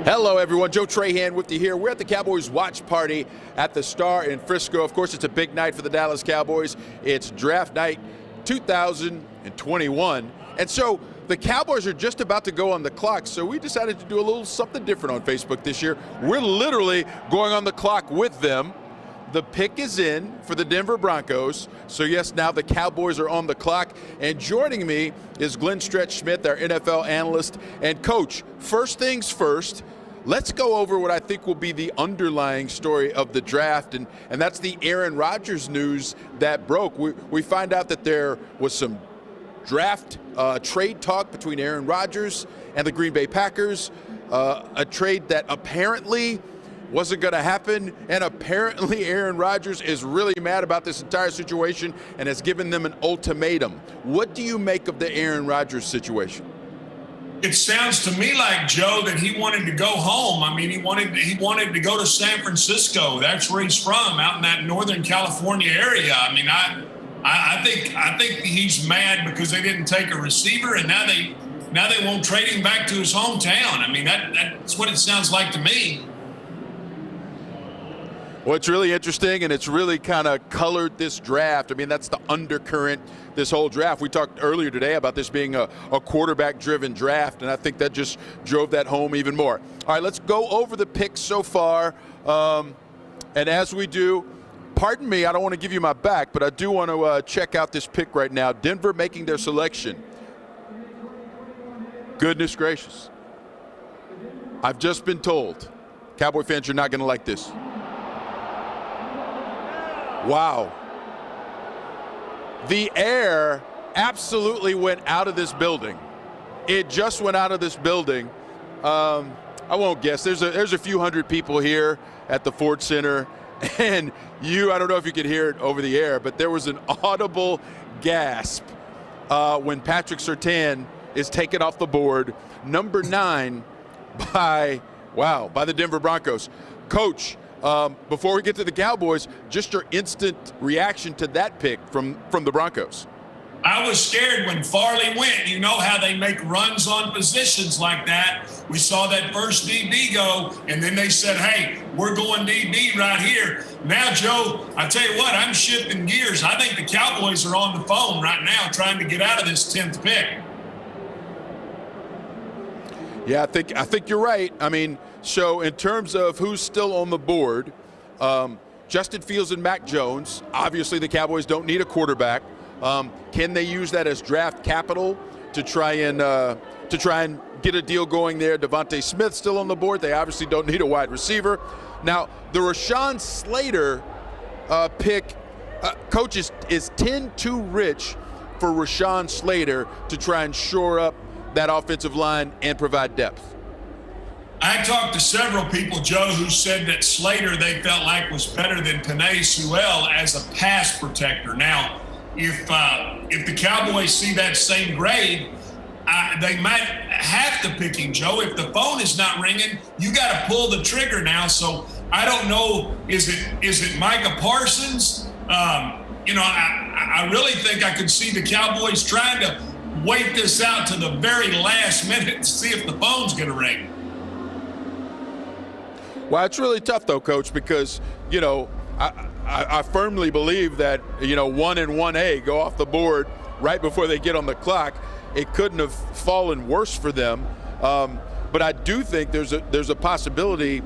Hello, everyone. Joe Trahan with you here. We're at the Cowboys watch party at the Star in Frisco. Of course, it's a big night for the Dallas Cowboys. It's draft night 2021. And so the Cowboys are just about to go on the clock, so we decided to do a little something different on Facebook this year. We're literally going on the clock with them. The pick is in for the Denver Broncos. So, yes, now the Cowboys are on the clock. And joining me is Stretch Smith, our NFL analyst. And, Coach, first things first, let's go over what I think will be the underlying story of the draft, and that's the Aaron Rodgers news that broke. We find out that there was some draft trade talk between Aaron Rodgers and the Green Bay Packers, a trade that apparently wasn't going to happen, and apparently Aaron Rodgers is really mad about this entire situation and has given them an ultimatum. What do you make of the Aaron Rodgers situation? It sounds to me like, Joe, that he wanted to go home. I mean, he wanted to go to San Francisco. That's where he's from, out in that Northern California area. I mean, I think he's mad because they didn't take a receiver, and now they won't trade him back to his hometown. I mean, that's what it sounds like to me. Well, it's really interesting, and it's really kind of colored this draft. I mean, that's the undercurrent this whole draft. We talked earlier today about this being a quarterback-driven draft, and I think that just drove that home even more. All right, let's go over the picks so far. And as we do, pardon me, I don't want to give you my back, but I do want to check out this pick right now. Denver making their selection. Goodness gracious. I've just been told, Cowboy fans, you're not going to like this. Wow. The air absolutely went out of this building. It just went out of this building. I won't guess. There's a few hundred people here at the Ford Center, and I don't know if you could hear it over the air, but there was an audible gasp when Patrick Surtain is taken off the board, number 9 by the Denver Broncos. Coach, before we get to the Cowboys, just your instant reaction to that pick from the Broncos. I was scared when Farley went. You know how they make runs on positions like that. We saw that first DB go, and then they said, hey, we're going DB right here. Now, Joe, I tell you what, I'm shifting gears. I think the Cowboys are on the phone right now trying to get out of this 10th pick. Yeah, I think you're right. I mean, so in terms of who's still on the board, Justin Fields and Mac Jones. Obviously, the Cowboys don't need a quarterback. Can they use that as draft capital to try and get a deal going there? Devontae Smith still on the board. They obviously don't need a wide receiver. Now, the Rashawn Slater pick, Coach, is 10 too rich for Rashawn Slater to try and shore up that offensive line and provide depth. I talked to several people, Joe, who said that Slater they felt like was better than Penei Sewell as a pass protector. Now, if the Cowboys see that same grade, they might have to pick him, Joe. If the phone is not ringing, you got to pull the trigger now. So I don't know. Is it Micah Parsons? I really think I could see the Cowboys trying to wait this out to the very last minute to see if the phone's going to ring. Well, it's really tough, though, Coach, because, I firmly believe that, 1 and 1A go off the board right before they get on the clock. It couldn't have fallen worse for them. But I do think there's a possibility,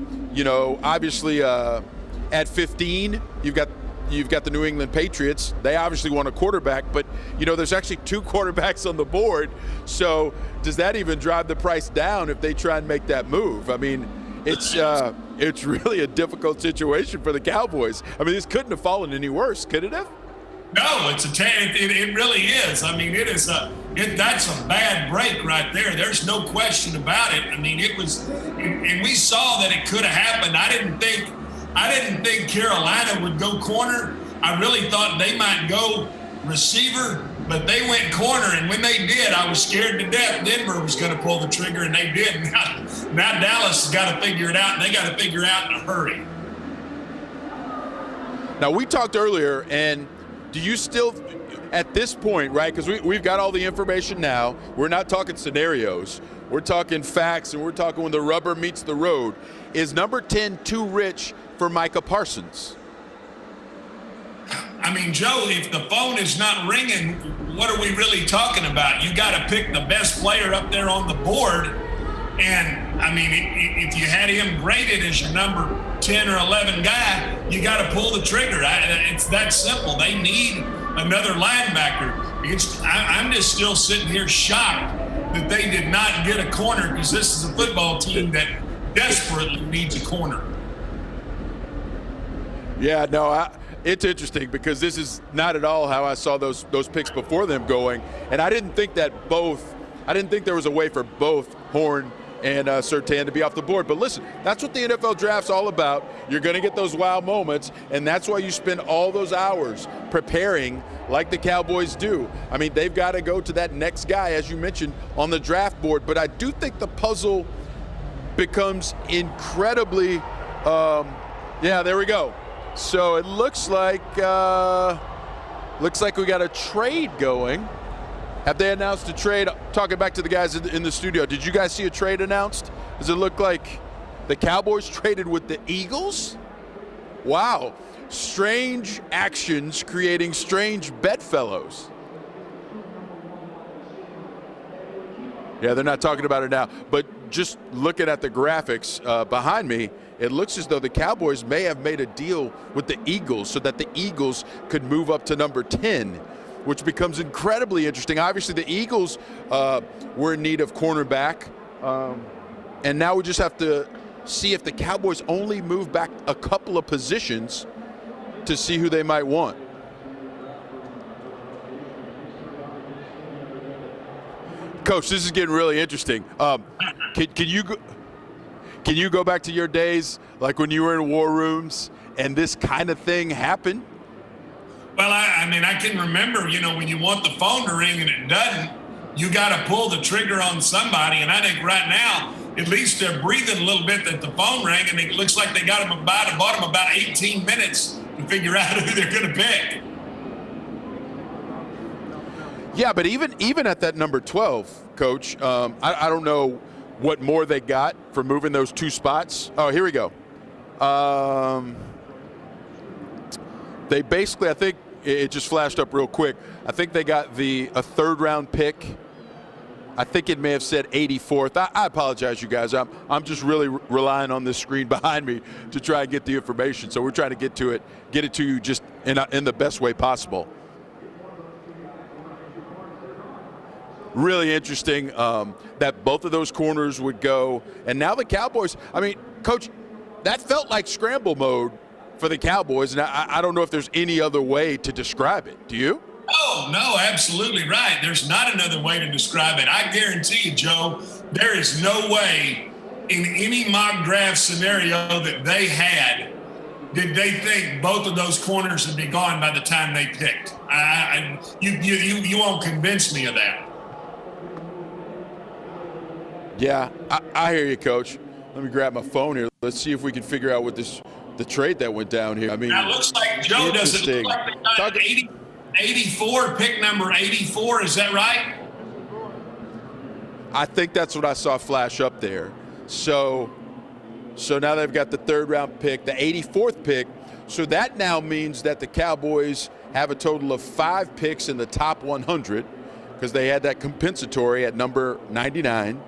obviously at 15, you've got the New England Patriots. They obviously want a quarterback, but, there's actually 2 quarterbacks on the board. So does that even drive the price down if they try and make that move? I mean, it's really a difficult situation for the Cowboys. I mean, this couldn't have fallen any worse, could it have? No, it really is. I mean, that's a bad break right there. There's no question about it. I mean, it was, and we saw that it could have happened. I didn't think Carolina would go corner. I really thought they might go receiver, but they went corner, and when they did, I was scared to death Denver was going to pull the trigger, and they did. Now Dallas has got to figure it out, and they got to figure it out in a hurry. Now, we talked earlier, and do you still at this point, right, because we've got all the information now. We're not talking scenarios. We're talking facts, and we're talking when the rubber meets the road. Is number 10 too rich for Micah Parsons? I mean, Joe, if the phone is not ringing, what are we really talking about? You got to pick the best player up there on the board. And, I mean, if you had him graded as your number 10 or 11 guy, you got to pull the trigger. It's that simple. They need another linebacker. I'm just still sitting here shocked that they did not get a corner, because this is a football team that desperately needs a corner. Yeah, no, it's interesting because this is not at all how I saw those picks before them going. And I didn't think there was a way for both Horn and Surtain to be off the board. But listen, that's what the NFL draft's all about. You're going to get those wow moments, and that's why you spend all those hours preparing like the Cowboys do. I mean, they've got to go to that next guy, as you mentioned, on the draft board. But I do think the puzzle becomes incredibly yeah, there we go. So it looks like we got a trade going. Have they announced a trade? Talking back to the guys in the studio, did you guys see a trade announced? Does it look like the Cowboys traded with the Eagles? Wow. Strange actions creating strange bedfellows. Yeah, they're not talking about it now. But just looking at the graphics behind me, it looks as though the Cowboys may have made a deal with the Eagles so that the Eagles could move up to number 10, which becomes incredibly interesting. Obviously, the Eagles were in need of cornerback, and now we just have to see if the Cowboys only move back a couple of positions to see who they might want. Coach, this is getting really interesting. Can you go back to your days, like when you were in war rooms and this kind of thing happened? Well, I mean, I can remember, when you want the phone to ring and it doesn't, you got to pull the trigger on somebody. And I think right now, at least they're breathing a little bit that the phone rang, and it looks like they got them bought them about 18 minutes to figure out who they're going to pick. Yeah, but even at that number 12, Coach, I don't know what more they got for moving those two spots. Oh, here we go. They basically, I think it just flashed up real quick. I think they got a third-round pick. I think it may have said 84th. I apologize, you guys. I'm just really relying on this screen behind me to try and get the information. So we're trying to get it to you just in the best way possible. Really interesting that both of those corners would go. And now the Cowboys, I mean, Coach, that felt like scramble mode for the Cowboys. And I don't know if there's any other way to describe it. Do you? Oh, no, absolutely right. There's not another way to describe it. I guarantee you, Joe, there is no way in any mock draft scenario that they had did they think both of those corners would be gone by the time they picked. You won't convince me of that. Yeah, I hear you, Coach. Let me grab my phone here. Let's see if we can figure out what the trade that went down here. I mean, now it looks like, Joe, does it look like they got 84, pick number 84, is that right? I think that's what I saw flash up there. So now they've got the third-round pick, the 84th pick. So that now means that the Cowboys have a total of 5 picks in the top 100 because they had that compensatory at number 99.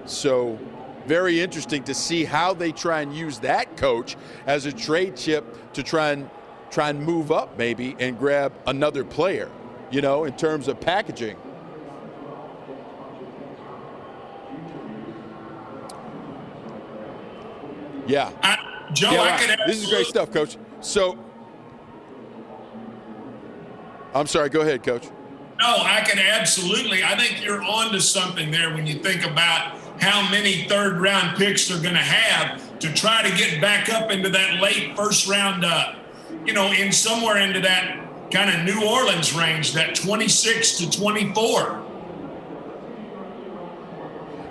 So very interesting to see how they try and use that, Coach, as a trade chip to try and move up maybe and grab another player, in terms of packaging. Yeah. Joe, yeah, this is great stuff, Coach. So, I'm sorry, go ahead, Coach. No, I think you're on to something there when you think about how many third-round picks they're going to have to try to get back up into that late first-round, in somewhere into that kind of New Orleans range, that 26 to 24.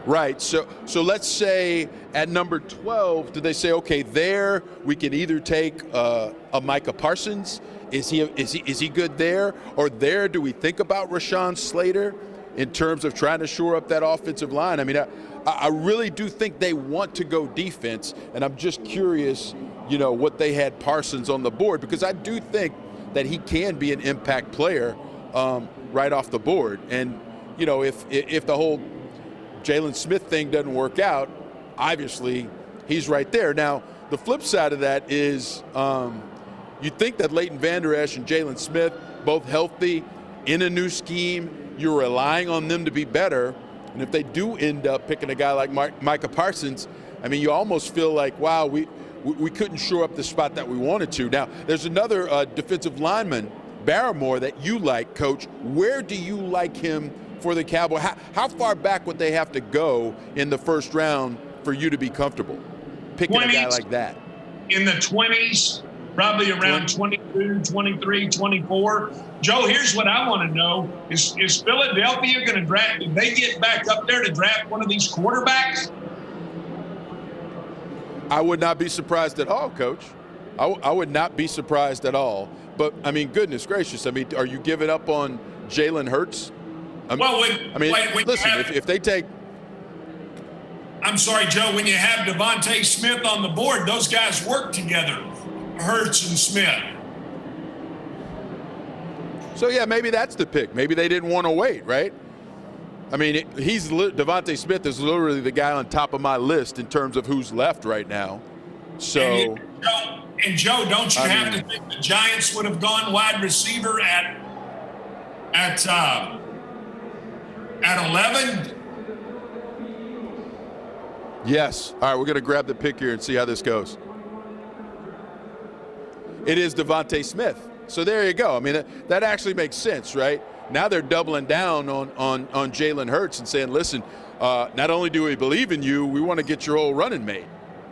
Right. So let's say at number 12, do they say, okay, there we can either take a Micah Parsons Is he good there or there? Do we think about Rashawn Slater in terms of trying to shore up that offensive line? I mean, I really do think they want to go defense, and I'm just curious, what they had Parsons on the board, because I do think that he can be an impact player right off the board. And, if the whole Jalen Smith thing doesn't work out, obviously he's right there. Now, the flip side of that is you think that Leighton Vander Esch and Jalen Smith, both healthy, in a new scheme, you're relying on them to be better. And if they do end up picking a guy like Micah Parsons, I mean, you almost feel like, wow, we couldn't shore up the spot that we wanted to. Now, there's another defensive lineman, Barrymore, that you like, Coach. Where do you like him for the Cowboys? How far back would they have to go in the first round for you to be comfortable picking 20s, a guy like that? In the 20s, probably around 22, 23, 24. Joe, here's what I want to know. Is Philadelphia going to draft? Did they get back up there to draft one of these quarterbacks? I would not be surprised at all, Coach. I would not be surprised at all. But, I mean, goodness gracious. I mean, are you giving up on Jalen Hurts? If they take – I'm sorry, Joe, when you have Devontae Smith on the board, those guys work together, Hurts and Smith. So, yeah, maybe that's the pick. Maybe they didn't want to wait, right? I mean, Devontae Smith is literally the guy on top of my list in terms of who's left right now. So, and Joe, don't you have to think the Giants would have gone wide receiver at 11? Yes. All right, we're going to grab the pick here and see how this goes. It is Devontae Smith. So there you go. I mean, that actually makes sense, right? Now they're doubling down on Jalen Hurts and saying, listen, not only do we believe in you, we want to get your old running mate,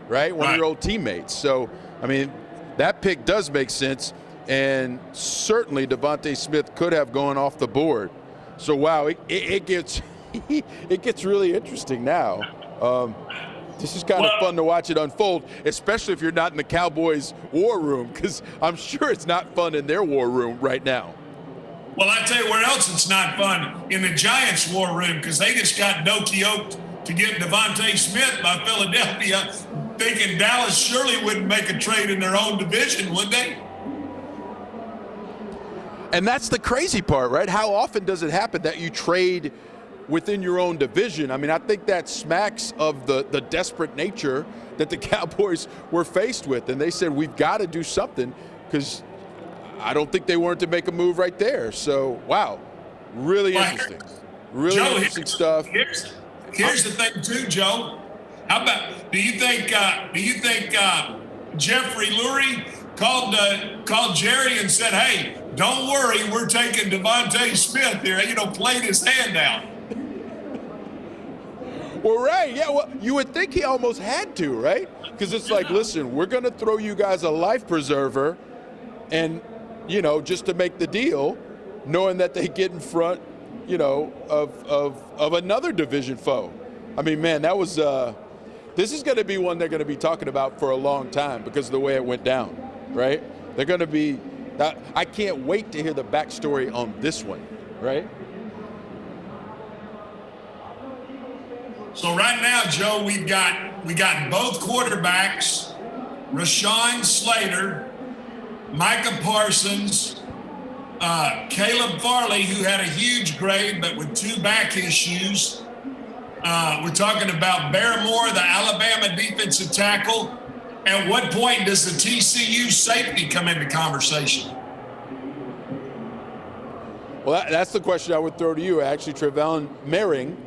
right? One of your old teammates. So, I mean, that pick does make sense, and certainly Devontae Smith could have gone off the board. So, wow, it gets it gets really interesting now. This is kind of fun to watch it unfold, especially if you're not in the Cowboys' war room, because I'm sure it's not fun in their war room right now. Well, I tell you where else it's not fun, in the Giants' war room, because they just got dokey-oked to get Devontae Smith by Philadelphia, thinking Dallas surely wouldn't make a trade in their own division, would they? And that's the crazy part, right? How often does it happen that you trade within your own division? I mean, I think that smacks of the desperate nature that the Cowboys were faced with. And they said, we've got to do something, because I don't think they wanted to make a move right there. So, wow, really interesting. Really Joe, interesting stuff. Here's the thing, too, Joe. How about, do you think Jeffrey Lurie called Jerry and said, hey, don't worry, we're taking Devontae Smith here, played his hand out? Well, right, yeah, well, you would think he almost had to, right? Because it's like, listen, we're going to throw you guys a life preserver and, just to make the deal, knowing that they get in front, of another division foe. I mean, man, that was this is going to be one they're going to be talking about for a long time because of the way it went down, right? They're going to be I can't wait to hear the backstory on this one, right? So right now, Joe, we got both quarterbacks, Rashawn Slater, Micah Parsons, Caleb Farley, who had a huge grade but with 2 back issues. We're talking about Barrymore, the Alabama defensive tackle. At what point does the TCU safety come into conversation? Well, that's the question I would throw to you, actually, Trahan Merring.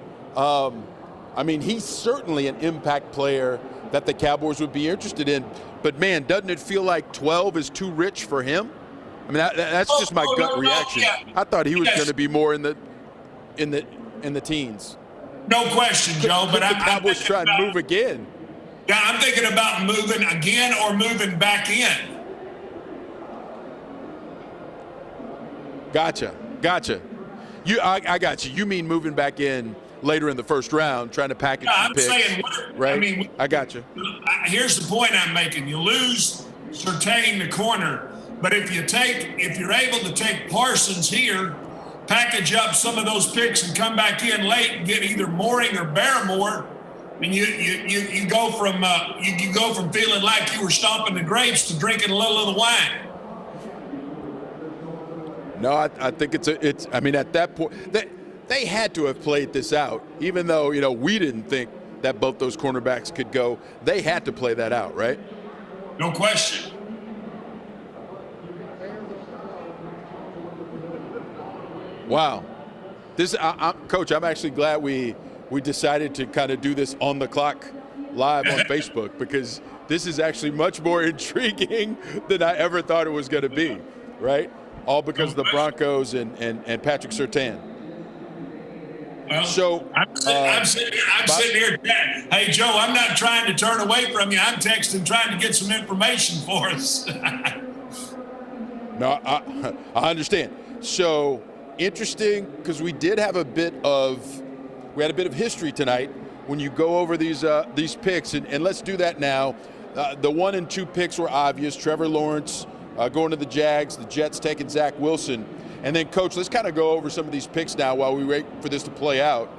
I mean, he's certainly an impact player that the Cowboys would be interested in. But, man, doesn't it feel like 12 is too rich for him? I mean, that's just my gut reaction. Yeah. I thought he was going to be more in the teens. No question, Joe. But the Cowboys try to move again. Yeah, I'm thinking about moving again or moving back in. Gotcha. I got you. You mean moving back in later in the first round, trying to package some picks, saying, right? I mean, I got you. Here's the point I'm making. You lose Surtain, the corner. But if you're able to take Parsons here, package up some of those picks and come back in late and get either Mooring or Barrymore, and you go from feeling like you were stomping the grapes to drinking a little of the wine. No, I think it's. I mean, at that point, they had to have played this out, even though we didn't think that both those cornerbacks could go. They had to play that out, right? No question. Wow, Coach, I'm actually glad we decided to kind of do this on the clock live on Facebook, because this is actually much more intriguing than I ever thought it was going to be, right? All because of the Broncos and Patrick Surtain. Well, so I'm sitting here. Hey, Joe, I'm not trying to turn away from you. I'm texting, trying to get some information for us. No, I understand. So interesting, because we had a bit of history tonight when you go over these picks, and let's do that now. The 1 and 2 picks were obvious. Trevor Lawrence going to the Jags, the Jets taking Zach Wilson. And then, Coach, let's kind of go over some of these picks now while we wait for this to play out.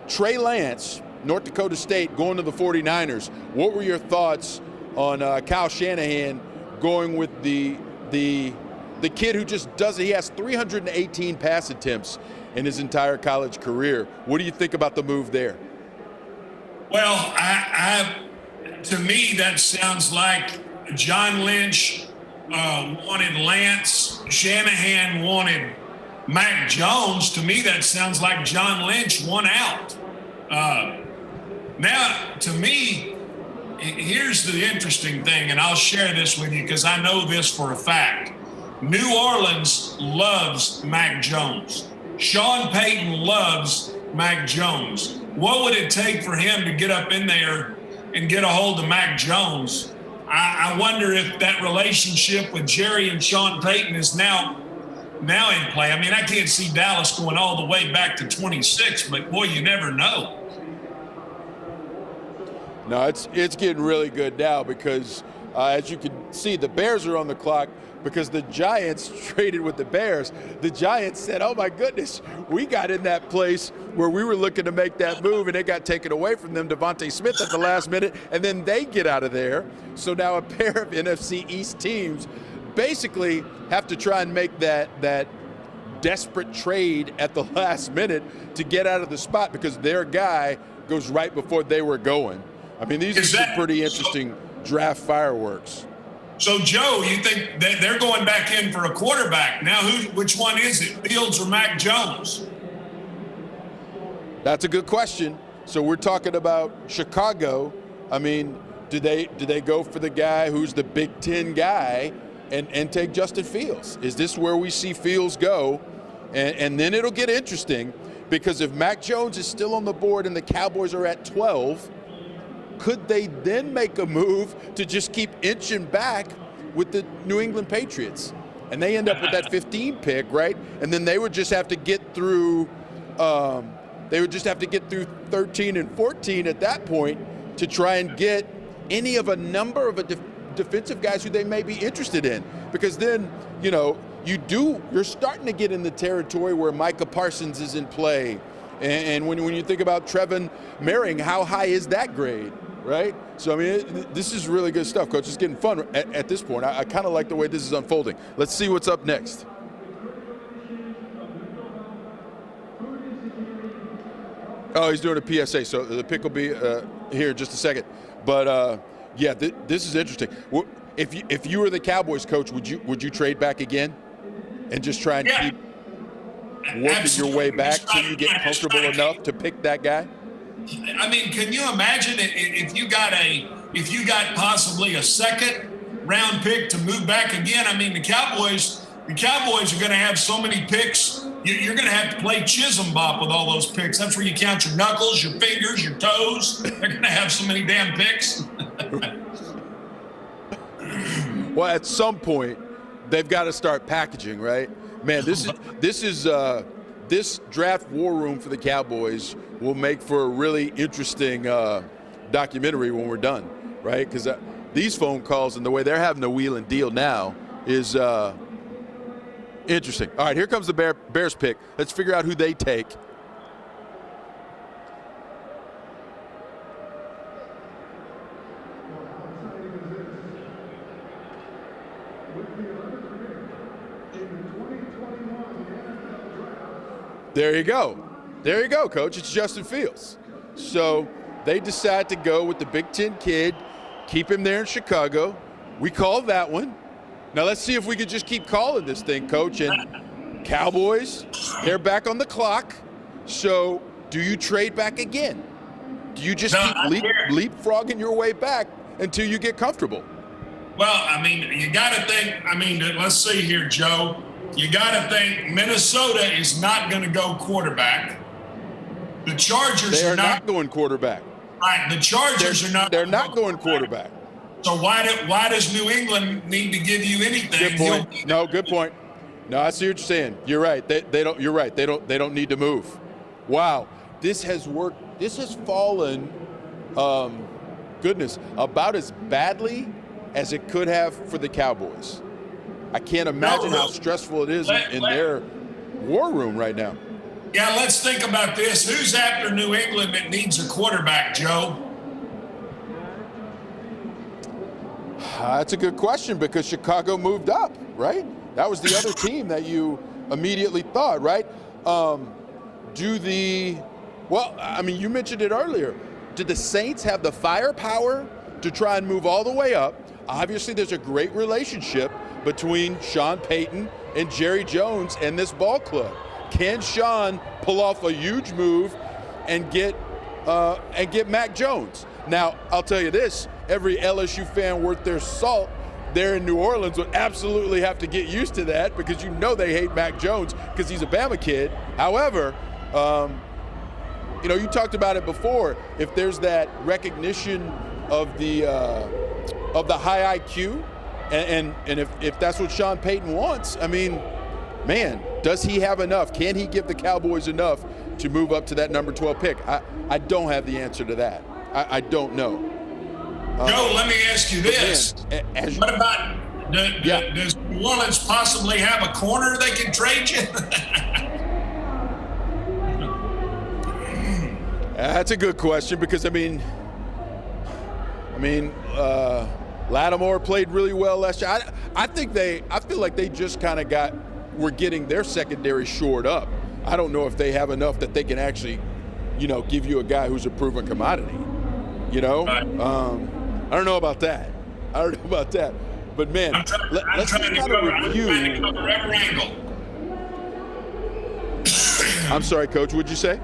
Trey Lance, North Dakota State, going to the 49ers. What were your thoughts on Kyle Shanahan going with the kid who just does it? He has 318 pass attempts in his entire college career. What do you think about the move there? Well, to me, that sounds like John Lynch wanted Lance. Shanahan wanted Mac Jones. To me, that sounds like John Lynch won out. Now, to me, here's the interesting thing, and I'll share this with you because I know this for a fact. New Orleans loves Mac Jones. Sean Payton loves Mac Jones. What would it take for him to get up in there and get a hold of Mac Jones? I wonder if that relationship with Jerry and Sean Payton is now in play. I mean, I can't see Dallas going all the way back to 26, but boy, you never know. No, it's getting really good now because, as you can see, the Bears are on the clock because the Giants traded with the Bears. The Giants said, oh, my goodness, we got in that place where we were looking to make that move, and it got taken away from them, Devontae Smith at the last minute, and then they get out of there. So now a pair of NFC East teams basically have to try and make that desperate trade at the last minute to get out of the spot because their guy goes right before they were going. I mean, these are some pretty interesting draft fireworks. So, Joe, you think that they're going back in for a quarterback. Now, which one is it, Fields or Mac Jones? That's a good question. So we're talking about Chicago. I mean, do they go for the guy who's the Big Ten guy and take Justin Fields? Is this where we see Fields go? And then it'll get interesting because if Mac Jones is still on the board and the Cowboys are at 12, could they then make a move to just keep inching back with the New England Patriots? And they end up with that 15 pick, right? And then they would just have to get through 13 and 14 at that point to try and get any of a number of defensive guys who they may be interested in. Because then, you're starting to get in the territory where Micah Parsons is in play. And when you think about Trevin Merring, how high is that grade? Right? So, I mean, this is really good stuff, Coach. It's getting fun at this point. I kind of like the way this is unfolding. Let's see what's up next. Oh, he's doing a PSA, so the pick will be here in just a second. But, this is interesting. If you were the Cowboys coach, would you trade back again and just try and keep working your way back till you get comfortable enough to pick that guy? I mean, can you imagine if you got possibly a second round pick to move back again? I mean, the Cowboys are going to have so many picks. You're going to have to play Chisholm Bop with all those picks. That's where you count your knuckles, your fingers, your toes. They're going to have so many damn picks. Well, at some point, they've got to start packaging, right? Man, this draft war room for the Cowboys will make for a really interesting documentary when we're done, right? Because these phone calls and the way they're having to wheel and deal now, is interesting. All right, here comes the Bears pick. Let's figure out who they take. There you go. There you go, Coach. It's Justin Fields. So they decide to go with the Big Ten kid, keep him there in Chicago. We called that one. Now let's see if we could just keep calling this thing, Coach. And Cowboys, they're back on the clock. So do you trade back again? Do you just keep leapfrogging your way back until you get comfortable? Well, I mean, you got to think, let's see here, Joe. You got to think Minnesota is not going to go quarterback. The Chargers are not going quarterback. Right, the Chargers are not. They're not going quarterback. So why does New England need to give you anything? Good point. No, good point. No, I see what you're saying. You're right. They don't. You're right. They don't need to move. Wow, this has worked. This has fallen. Goodness, about as badly as it could have for the Cowboys. I can't imagine how stressful it is in their war room right now. Yeah, let's think about this. Who's after New England that needs a quarterback, Joe? That's a good question because Chicago moved up, right? That was the other team that you immediately thought, right? You mentioned it earlier. Did the Saints have the firepower to try and move all the way up? Obviously, there's a great relationship between Sean Payton and Jerry Jones and this ball club. Can Sean pull off a huge move and get Mac Jones? Now, I'll tell you this, every LSU fan worth their salt there in New Orleans would absolutely have to get used to that because you know they hate Mac Jones because he's a Bama kid. However, you talked about it before. If there's that recognition of the high IQ, and if that's what Sean Payton wants, man, does he have enough? Can he give the Cowboys enough to move up to that number 12 pick? I don't have the answer to that. I don't know. Joe, let me ask you this. What about, does New Orleans possibly have a corner they can trade you? That's a good question because, Lattimore played really well last year. I feel like they just kind of were getting their secondary shored up. I don't know if they have enough that they can actually, give you a guy who's a proven commodity. Right. I don't know about that. But man, let's kind of review. I'm trying to cover every angle. I'm sorry, Coach. What'd you say?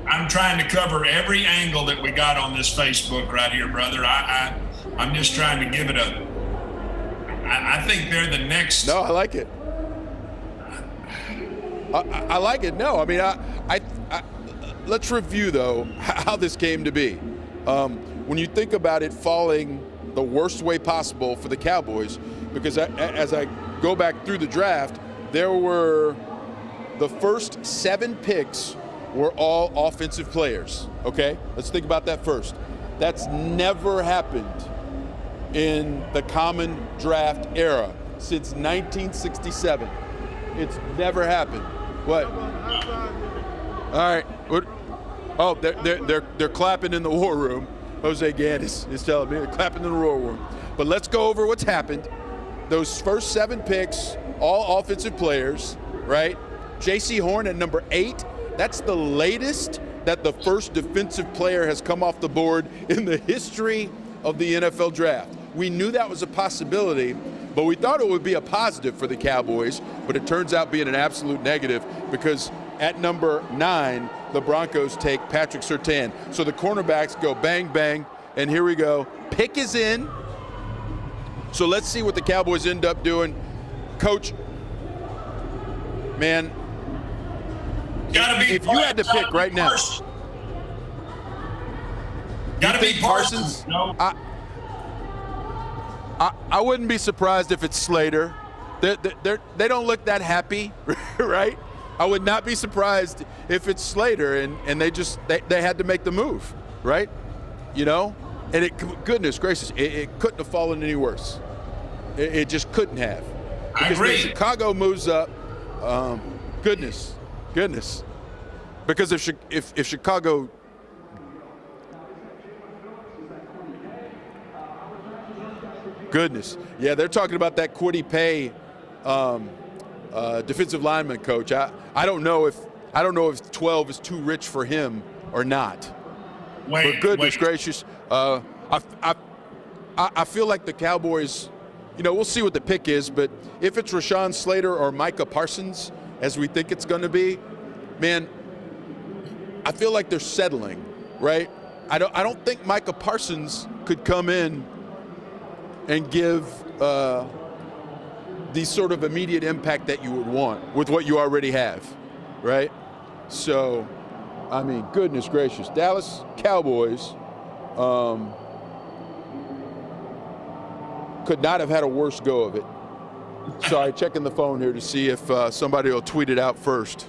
I'm trying to cover every angle that we got on this Facebook right here, brother. I'm just trying to give it I think they're the next. No, I like it. I like it. No, let's review, though, how this came to be. When you think about it falling the worst way possible for the Cowboys, because as I go back through the draft, there were the first 7 picks were all offensive players, okay? Let's think about that first. That's never happened in the common draft era since 1967. It's never happened. What? All right. What? Oh, they're clapping in the war room. Jose Gaddis is telling me they're clapping in the war room. But let's go over what's happened. Those first 7 picks, all offensive players, right? J.C. Horn at number 8. That's the latest that the first defensive player has come off the board in the history of the NFL draft. We knew that was a possibility, but we thought it would be a positive for the Cowboys, but it turns out being an absolute negative because at number 9, the Broncos take Patrick Surtain. So the cornerbacks go bang, bang, and here we go. Pick is in. So let's see what the Cowboys end up doing. Coach, man, if you had to pick right now, gotta be Parsons. No. I wouldn't be surprised if it's Slater. They don't look that happy, right? I would not be surprised if it's Slater and they had to make the move, right? And goodness gracious, it couldn't have fallen any worse. It just couldn't have. I Because agree. if Chicago moves up, goodness. Because if Chicago, yeah, they're talking about that Kwity Paye defensive lineman coach. I don't know if 12 is too rich for him or not. But goodness gracious, I feel like the Cowboys, we'll see what the pick is, but if it's Rashawn Slater or Micah Parsons, as we think it's going to be, man, I feel like they're settling, right? I don't think Micah Parsons could come in and give the sort of immediate impact that you would want with what you already have, right? So, I mean, goodness gracious. Dallas Cowboys could not have had a worse go of it. Sorry, checking the phone here to see if somebody will tweet it out first.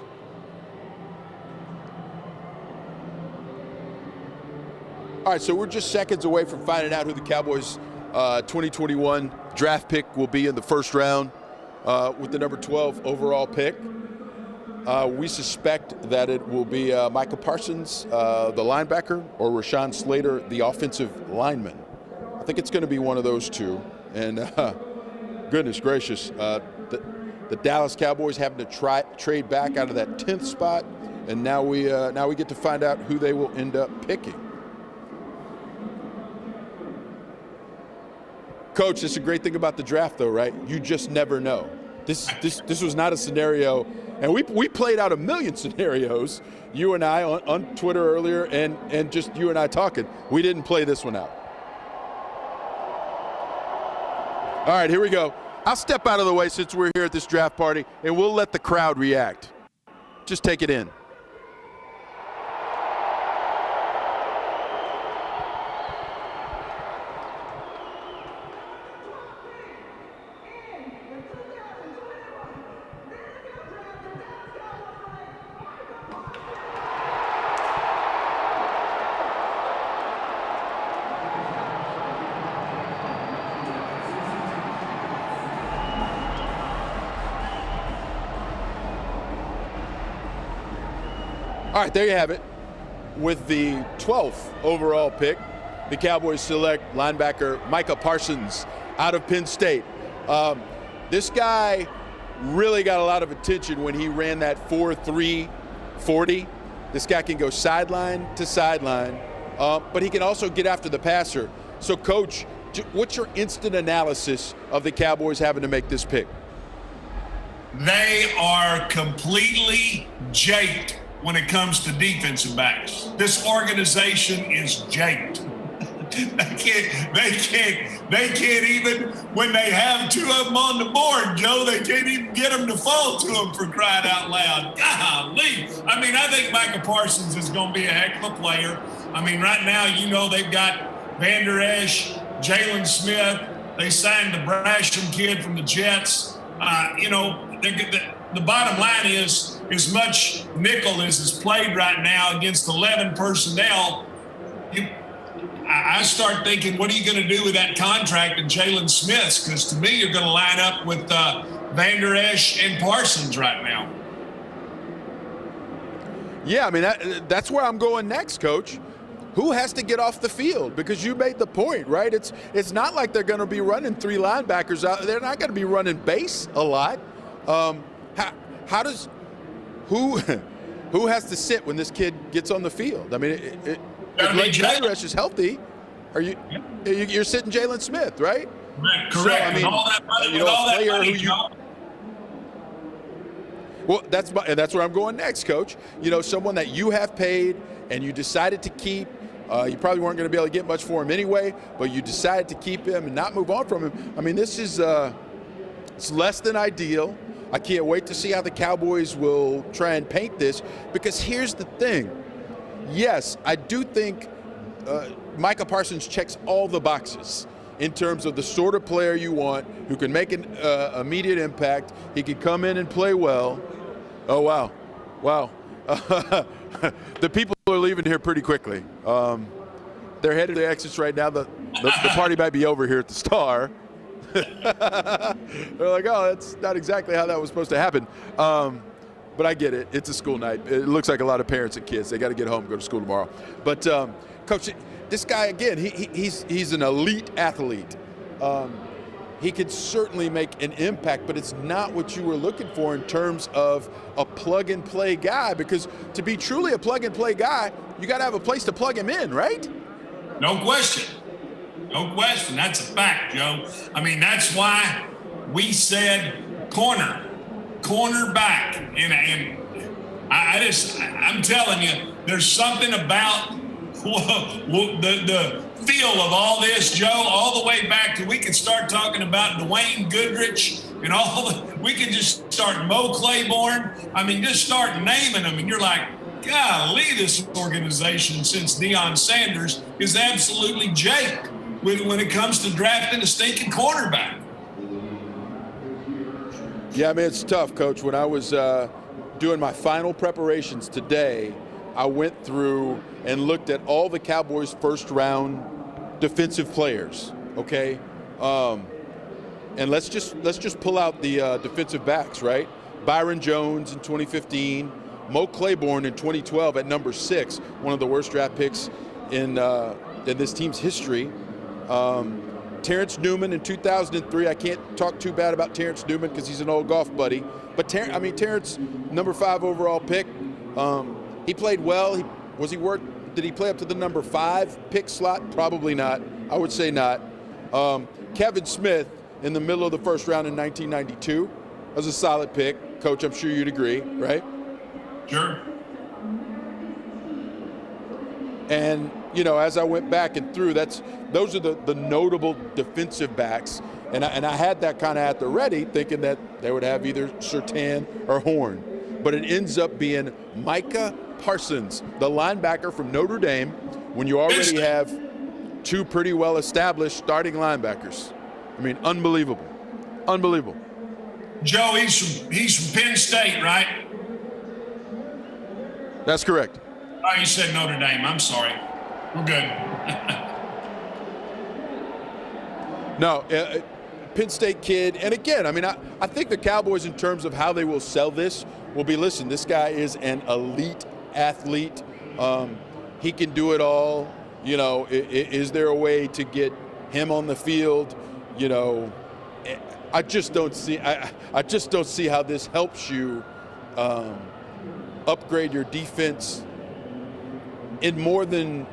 All right, so we're just seconds away from finding out who the Cowboys' 2021 draft pick will be in the first round with the number 12 overall pick. We suspect that it will be Micah Parsons, the linebacker, or Rashawn Slater, the offensive lineman. I think it's going to be one of those two. And goodness gracious, the Dallas Cowboys having to trade back out of that 10th spot, and now we get to find out who they will end up picking. Coach, this is a great thing about the draft, though, right? You just never know. This was not a scenario, and we played out a million scenarios, you and I on Twitter earlier, and just you and I talking. We didn't play this one out. All right, here we go. I'll step out of the way since we're here at this draft party, and we'll let the crowd react. Just take it in. All right, there you have it. With the 12th overall pick, the Cowboys select linebacker Micah Parsons out of Penn State. This guy really got a lot of attention when he ran that 4.3 40. This guy can go sideline to sideline, but he can also get after the passer. So, Coach, what's your instant analysis of the Cowboys having to make this pick? They are completely jaked when it comes to defensive backs. This organization is jaked. They can't even, when they have two of them on the board, Joe, they can't even get them to fall to them, for crying out loud. Golly. I mean, I think Micah Parsons is going to be a heck of a player. I mean, right now, they've got Van Der Esch, Jalen Smith. They signed the Brasham kid from the Jets. The bottom line is, as much nickel as is played right now against 11 personnel, I start thinking, what are you going to do with that contract and Jalen Smith's? Because to me, you're going to line up with Van Der Esch and Parsons right now. Yeah, I mean, that's where I'm going next, Coach. Who has to get off the field? Because you made the point, right? It's not like they're going to be running three linebackers out. They're not going to be running base a lot. Who has to sit when this kid gets on the field? I mean, if Van Der Esch is healthy, you're sitting Jalen Smith, right? Correct. So, I mean, all that money, well, that's where I'm going next, Coach. Someone that you have paid and you decided to keep. You probably weren't going to be able to get much for him anyway, but you decided to keep him and not move on from him. I mean, this is it's less than ideal. I can't wait to see how the Cowboys will try and paint this, because here's the thing. Yes, I do think Micah Parsons checks all the boxes in terms of the sort of player you want, who can make an immediate impact. He can come in and play well. Oh, wow. The people are leaving here pretty quickly. They're headed to the exits right now. The party might be over here at the Star. They're like, oh, that's not exactly how that was supposed to happen. But I get it. It's a school night. It looks like a lot of parents and kids. They got to get home and go to school tomorrow. But, Coach, this guy, again, he's an elite athlete. He could certainly make an impact, but it's not what you were looking for in terms of a plug-and-play guy, because to be truly a plug-and-play guy, you got to have a place to plug him in, right? No question. No question. That's a fact, Joe. I mean, that's why we said cornerback. And I'm telling you, there's something about the feel of all this, Joe, all the way back to, we could start talking about Dwayne Goodrich and we could just start Mo Claiborne. I mean, just start naming them, and you're like, golly, this organization since Deion Sanders is absolutely jaked when it comes to drafting a stinking quarterback. Yeah, I mean, it's tough, Coach. When I was doing my final preparations today, I went through and looked at all the Cowboys' first-round defensive players. Okay, and let's just pull out the defensive backs, right? Byron Jones in 2015, Mo Claiborne in 2012 at number 6, one of the worst draft picks in this team's history. Terrence Newman in 2003. I can't talk too bad about Terrence Newman because he's an old golf buddy. But Terrence, number 5 overall pick. He played well. Did he play up to the number 5 pick slot? Probably not. I would say not. Kevin Smith in the middle of the first round in 1992 was a solid pick. Coach, I'm sure you'd agree, right? Sure. And, as I went back and through, those are the notable defensive backs. And I had that kind of at the ready, thinking that they would have either Surtain or Horn. But it ends up being Micah Parsons, the linebacker from Notre Dame, when you already have 2 pretty well-established starting linebackers. I mean, unbelievable. Unbelievable. Joe, he's from Penn State, right? That's correct. Oh, you said Notre Dame. I'm sorry. We're good. No, Penn State kid. And again, I mean, I think the Cowboys, in terms of how they will sell this, will be, listen, this guy is an elite athlete. He can do it all. Is there a way to get him on the field? I just don't see how this helps you upgrade your defense in more than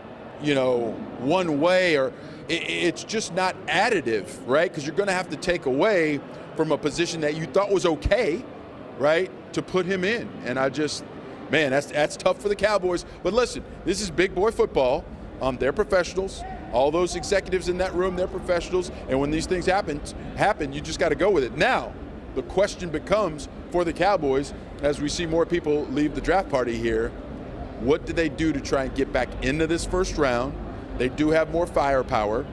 one way, or it's just not additive, right? Because you're going to have to take away from a position that you thought was okay, right, to put him in. And that's tough for the Cowboys. But listen, this is big boy football. They're professionals. All those executives in that room, they're professionals. And when these things happen, you just got to go with it. Now, the question becomes for the Cowboys, as we see more people leave the draft party here, what do they do to try and get back into this first round? They do have more firepower.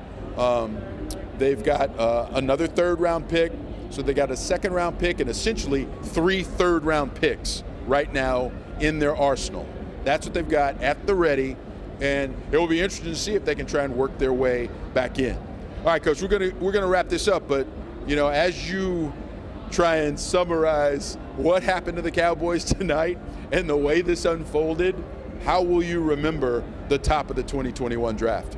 They've got another third-round pick. So they got a second-round pick and essentially 3 third-round picks right now in their arsenal. That's what they've got at the ready, and it will be interesting to see if they can try and work their way back in. All right, Coach, we're gonna wrap this up, but as you try and summarize what happened to the Cowboys tonight and the way this unfolded, how will you remember the top of the 2021 draft?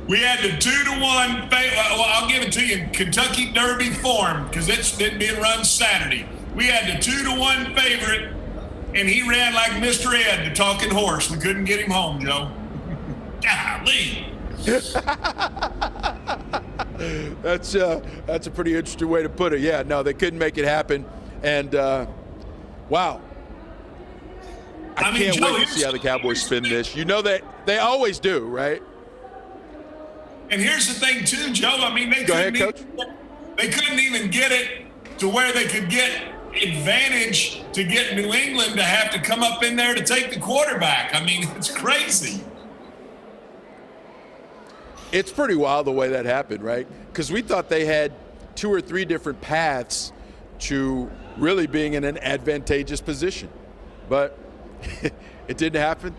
We had the 2-1. Well, I'll give it to you in Kentucky Derby form because it's being run Saturday. We had the 2-1 favorite, and he ran like Mr. Ed, the talking horse. We couldn't get him home, Joe. Golly. That's a pretty interesting way to put it. Yeah, no, they couldn't make it happen, and wow. I can't wait to see how the Cowboys spin this. You know that they always do, right? And here's the thing, too, Joe. I mean, they couldn't even get it to where they could get advantage to get New England to have to come up in there to take the quarterback. I mean, it's crazy. It's pretty wild the way that happened, right? Because we thought they had 2 or 3 different paths to really being in an advantageous position. But it didn't happen.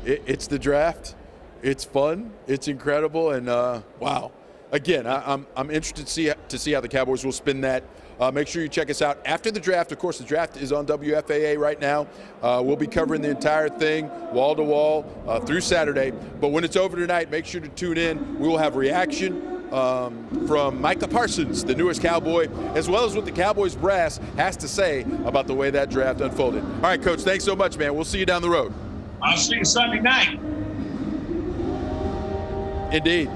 It's the draft. It's fun. It's incredible. And, wow. Again, I'm interested to see how the Cowboys will spin that. Make sure you check us out after the draft. Of course, the draft is on WFAA right now. We'll be covering the entire thing, wall to wall, through Saturday. But when it's over tonight, make sure to tune in. We will have reaction from Micah Parsons, the newest Cowboy, as well as what the Cowboys brass has to say about the way that draft unfolded. All right, Coach, thanks so much, man. We'll see you down the road. I'll see you Sunday night. Indeed.